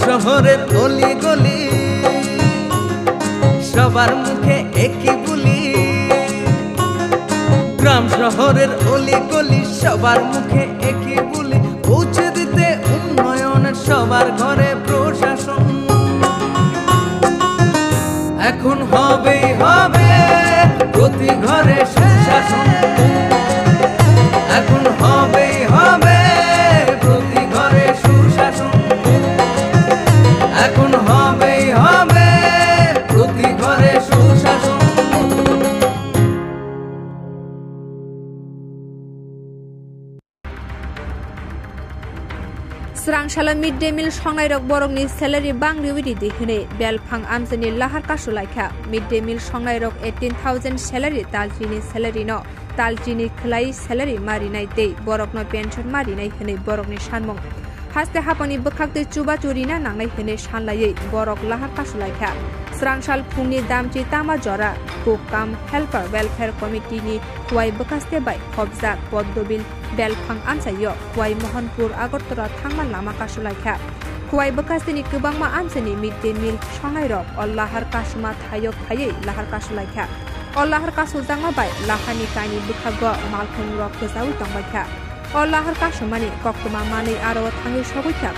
শহরের অলি গলি সবার মুখে একই বুলি, গ্রাম শহরের অলি গলি সবার মুখে একই বুলি, পৌঁছে দিতে উন্নয়নের সবার ঘরে প্রশাসন। এখন হবেই হবে প্রতি ঘরে সুশাসন, এখন হবেই হবে প্রতি ঘরে সুশাসন, এখন হবেই হবে প্রতি ঘরে সুশাসন। Srangshala mid day meal songairok borokni salary bangriwidi dihine belphang amjani lahar kasulaikha mid day meal songairok 18,000 salary taljini salary no taljini khlai salary marinai dei borokno pension marinai hine borokni sanmong haste hapani bkhakte chuba churina nangnai hine sanlayei borok lahar kasulaikha Srangshal phungni damchi tama jora kokam helper welfare committee ni huai bakaste bai khobja poddobil belphang amsayo huai mohanpur agartala thangma lama kasulaikha huai bakaste ni kubangma amsani mid day meal songairok allahar kasuma thayok thayei lahar kasulaikha allahar kasuljangma bai lahani kaini bukhago malkhung rok khosau tongbaikha allahar kasumani koktoma mani aro thangi sobaikha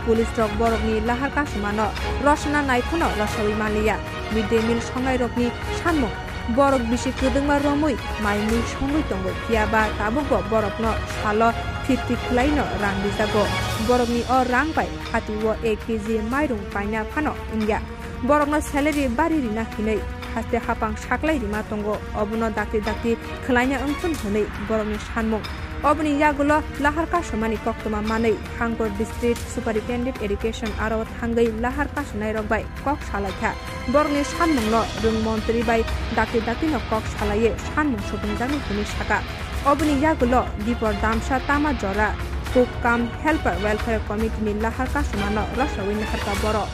pulis rok borokni lahar kasumano rosna naikhono rosawi maliya mid day meal songairokni sanmung borok bisi kudungma romoi maimui songoi tongo kiaba tabugo borokno salo 50 khlaino rang bijago borokni o rang bai hatiwo 1 kg mairung paina phano ingya borokno salary bari rina khinei haste hapang saklai rima tongo obuno dakti khlaina ongthun honei borokni sanmung obni yagulo lahar kasumani koktoma manei hangor district superintendent education aro thangai lahar kasunai rok bai kok salaikha borni sanmungno rung montri bai dakti no kok salaye sanmung subungjani hini saka obni yagulo dipor damsa tama jora kokam helper welfare committee ni lahar kasumano rasawin harka boro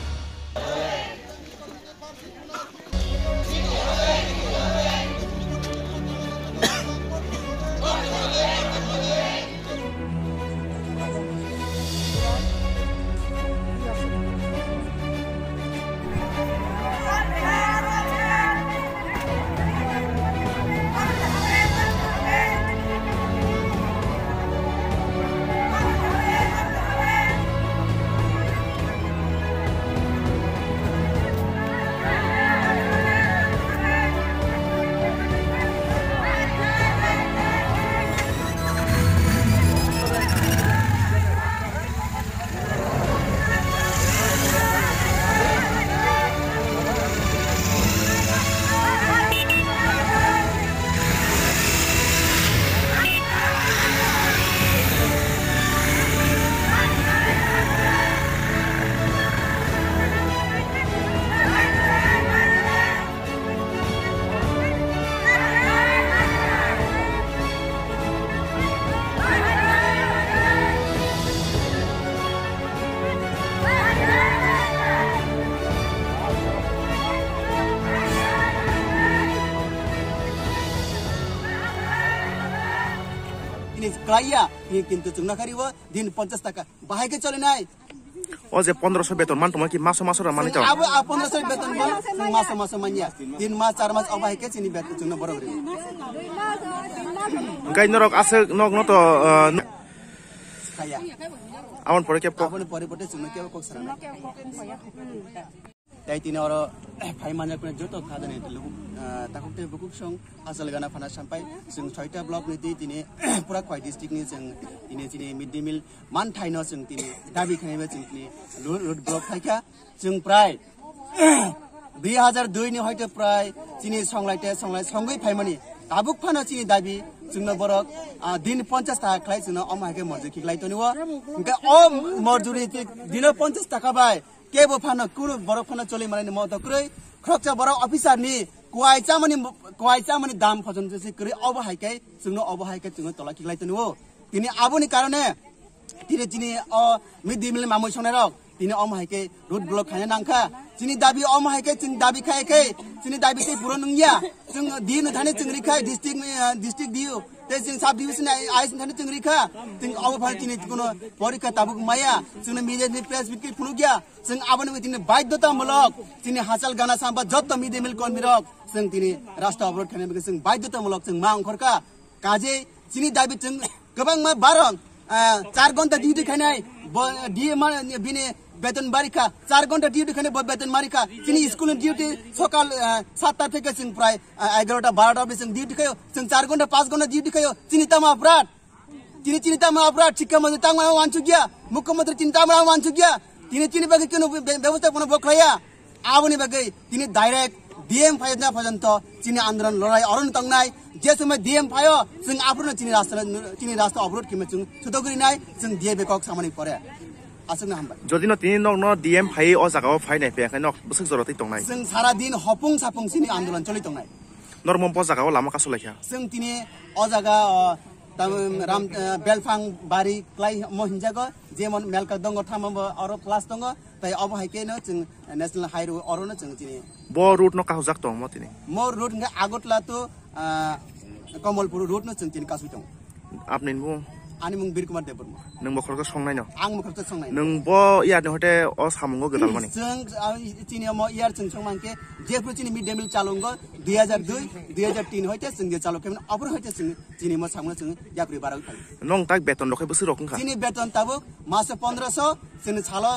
Klaya ini kintu cungna kariwa din 50 taka bahai ke chole nai o je 1500 beton man tomaki maso ra mani chaw abu 1500 beton ma maso manya din ma 4 mas bahai ke chini beton cungna borober gai norok ase nok no to kaya awon pore ke awon pore pote cungna ke kok sarana tai tini oro phai manya kone joto khadane lugu takokte bukuk song asal gana phana sampai jeng 6ta block ni tini pura khoi district ni jeng tini mid day meal man thaino jeng tini dabi khanaiba jeng tini road block thaika jeng prai 2002 ni hoite prai tini songlai songoi phaimani tabuk phano tini dabi jengno borok din 50 taka khlai jengno amhake morju khiklai toniwa enka o morjuri dino 50 taka bai ke bo phano kuru borok phano choli mane mo dokroi khokcha borok officer ni kwaita mani dam phajon jesi kri obo haikai jengno obo haikai jengno tola khiklai toniwo tini aboni karone tini o mid day meal mamoi sonai rok tini om haikai road block khane nangkha tini dabi om haikai jeng dabi khai kai tini dabi ke puro nungya jeng din thane jeng rikhai district diu তে जों साब division ice थाने जों रिखा जों अब फाल चिनि कोनो परीक्षा Tabuk माया जों media press बिटि फुनु गया जों आबनि तिनि बाध्यतामूलक तिनि हासल गाना साम्बा जत्त मिडे मिल कर्मीरक जों तिनि राष्ट्र अवरोध खालामनायखौ जों बाध्यतामूलक जों मा अंखरका काजे तिनि दाबि जों गोबां मा 4 घन्टा डिउटी खानाय डिएम बिने বেতন বারিকা 4 ঘন্টা ডিউটি খানে বেতন মারিকা তিনি স্কুল ডিউটি সকাল 7টা থেকে जों প্রায় 11টা 12টা অবধি जों ডিউটি খাयो जों 4 ঘন্টা 5 ঘন্টা ডিউটি খাयो চিনিতামা অপরাধ চিনিতামা অপরাধ শিক্ষা মন্ত্রী তাংমা ওয়ানচু গিয়া মুখ্যমন্ত্রী চিন্তামা ওয়ানচু গিয়া তিনি বাগে কোনো ব্যবস্থাপনা বকলায়া আবনি বাগে তিনি ডাইরেক্ট ডিএম ফাইনা পর্যন্ত চিনি আন্দোলন লড়াই অরণ তংনাই যে সময় ডিএম ফাयो जों আবরণ চিনি রাস্তা অবরোধ কিমে जों সুতগরি নাই जों ডিএ বেকক সামনে পড়ে যদি তিনি ডিএম ফাই অ জাগাও ফাই নাই পেখাই নক বসক জরতে তংনাই जों सारा दिन हपुं सापुं सिनि आन्दोलन चलि तंनाय नरमम प जागाव लामा कासो लाखिया जों तिनि अ जागा राम बेलफां बारी क्लाइ महिनजागो जेमन मेलका दंग थामम अरो प्लास दंग ताइ अब हाइकेनो जों नेशनल हाइवे अरोनो जों तिनि ब रुट न काहु जाक दं म तिनि म रुट ने आगोटला तो कमलपुर रुट न जों तिनि कासु दं आपनि बु आनि मुं बीर कुमार देबरमा नों बखरखौ संनाय न आं मखरखौ संनाय नों ब इया हटे अ सामुंगो गदाल माने जों तिनि म इयार जों संमानके जेफ्रु चिनि मिड डे मिल चालुंगो 2002 2003 होइते जों जे चालुके अपर होइते जों चिनि म सामनो जों याप्रि बाराव खालि नों ताक बेतन लखै बोसोर रखा चिनि बेतन ताबो मासे 1500 जों छालो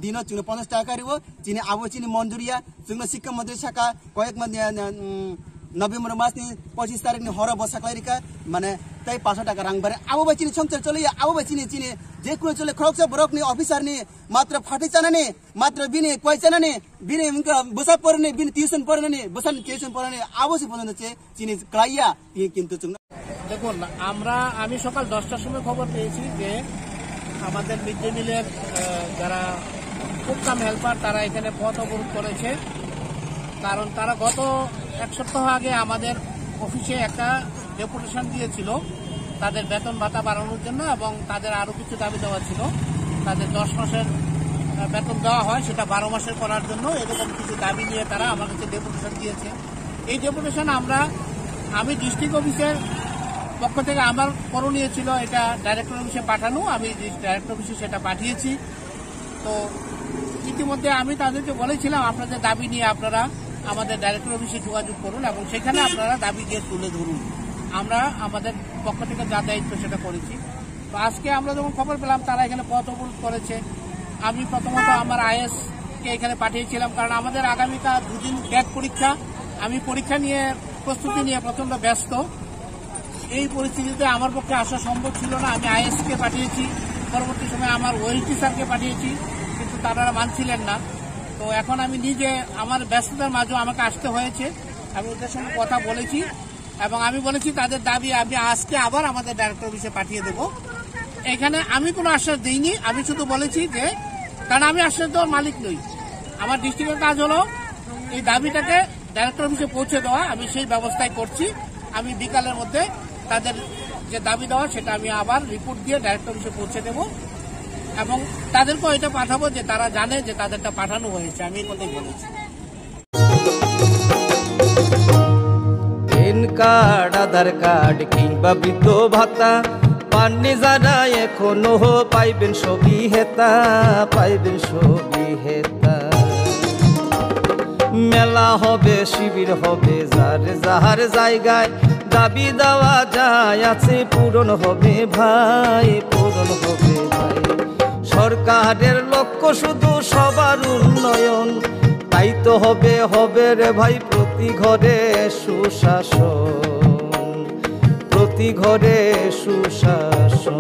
दिन जों 50 टाका रिबो चिनि आबो चिनि मन्जुरिया जों शिक्षा मन्त्री शाखा कयक मान नभेम्बर मासनि 25 तारिखनि हर बसाख्लाइरिका माने तै 500 टाका रां बारे आबो बाचिनि संचल चले आबो बाचिनि चिनि जे कुनो चले खरकसा बरकनि अफिसरनि मात्र फाटि चानानि मात्र बिने कोइ चानानि बिने उनका बसा परने बिने টিউশন পড়ানি বসান টিউশন পড়ানি আবশ্যক পর্যন্ত চিনি ক্লাইয়া কিন্তু দেখুন আমি সকাল 10টার সময় খবর পেয়েছি যে আমাদের মিড ডে মিলের যারা কুককাম হেল্পার তারা এখানে পথ অবরোধ করেছে কারণ তারা গত এক সপ্তাহ আগে আমাদের অফিসে একটা ডেপুটেশন দিয়েছিল তাদের বেতন ভাতা বাড়ানোর জন্য এবং তাদের আরো কিছু দাবি দেওয়া ছিল তাদের 10 মাসের বেতন দেওয়া হয় সেটা 12 মাসের করার জন্য এরকম কিছু দাবি নিয়ে তারা আমার কাছে ডেপুটেশন দিয়েছে এই ডেপুটেশন আমি ডিস্ট্রিক্ট অফিসের পক্ষ থেকে আমার করণীয় ছিল এটা ডাইরেক্টর অফিসে পাঠানো আমি ডাইরেক্টর অফিসে সেটা পাঠিয়েছি তো ইতিমধ্যে আমি তাদেরকে বলেছিলাম আপনাদের দাবি নিয়ে আপনারা আমাদের ডাইরেক্টর অফিসে যোগাযোগ করুন এবং সেখানে আপনারা দাবি দিয়ে তুলে ধরুন আমরা আমাদের পক্ষ থেকে যা দায়িত্ব সেটা করেছি তো আজকে আমরা যখন খবর পেলাম তারা এখানে পথ অবরোধ করেছে আমি প্রথমত আমার আইএস কে এখানে পাঠিয়েছিলাম কারণ আমাদের আগামীকাল 2 দিন গ্যাপ পরীক্ষা আমি পরীক্ষা নিয়ে প্রস্তুতি নিয়ে প্রচন্ড ব্যস্ত এই পরিস্থিতিতে আমার পক্ষে আসা সম্ভব ছিল না আমি আইএস কে পাঠিয়েছি পরবর্তী সময় আমার ওএলটি স্যারকে পাঠিয়েছি কিন্তু তারা মানছিলেন না তো এখন আমি নিজে আমার ব্যস্ততার মাঝে আমাকে আসতে হয়েছে আমি ওদের সঙ্গে কথা বলেছি এবং আমি বলেছি তাদের দাবি আমি আজকে আবার আমাদের ডাইরেক্টর অফিসে পাঠিয়ে দেব এখানে আমি কোনো আশ্বাস দিইনি আমি শুধু বলেছি যে কারণ আমি আশ্বাস দেওয়ার মালিক নই আমার ডিস্ট্রিক্টের কাজ হলো এই দাবিটাকে ডাইরেক্টর অফিসে পৌঁছে দেওয়া আমি সেই ব্যবস্থাই করছি আমি বিকালের মধ্যে তাদের যে দাবি দেওয়া সেটা আমি আবার রিপোর্ট দিয়ে ডাইরেক্টর অফিসে পৌঁছে দেব এবং তাদেরকেও এটা পাঠাবো যে তারা জানে যে তাদেরটা পাঠানো হয়েছে আমি এই কথাই বলেছি প্যান কার্ড আধার কার্ড কিংবা বৃদ্ধ ভাতা পাননি যারা এখনো পাইবেন সবই হেতা মেলা হবে শিবির হবে যার জায়গায় দাবি দেওয়া যায় আছে পূরণ হবে ভাই সরকারের লক্ষ্য শুধু সবার উন্নয়ন তাই তো হবে রে ভাই প্রতি ঘরে সুশাসন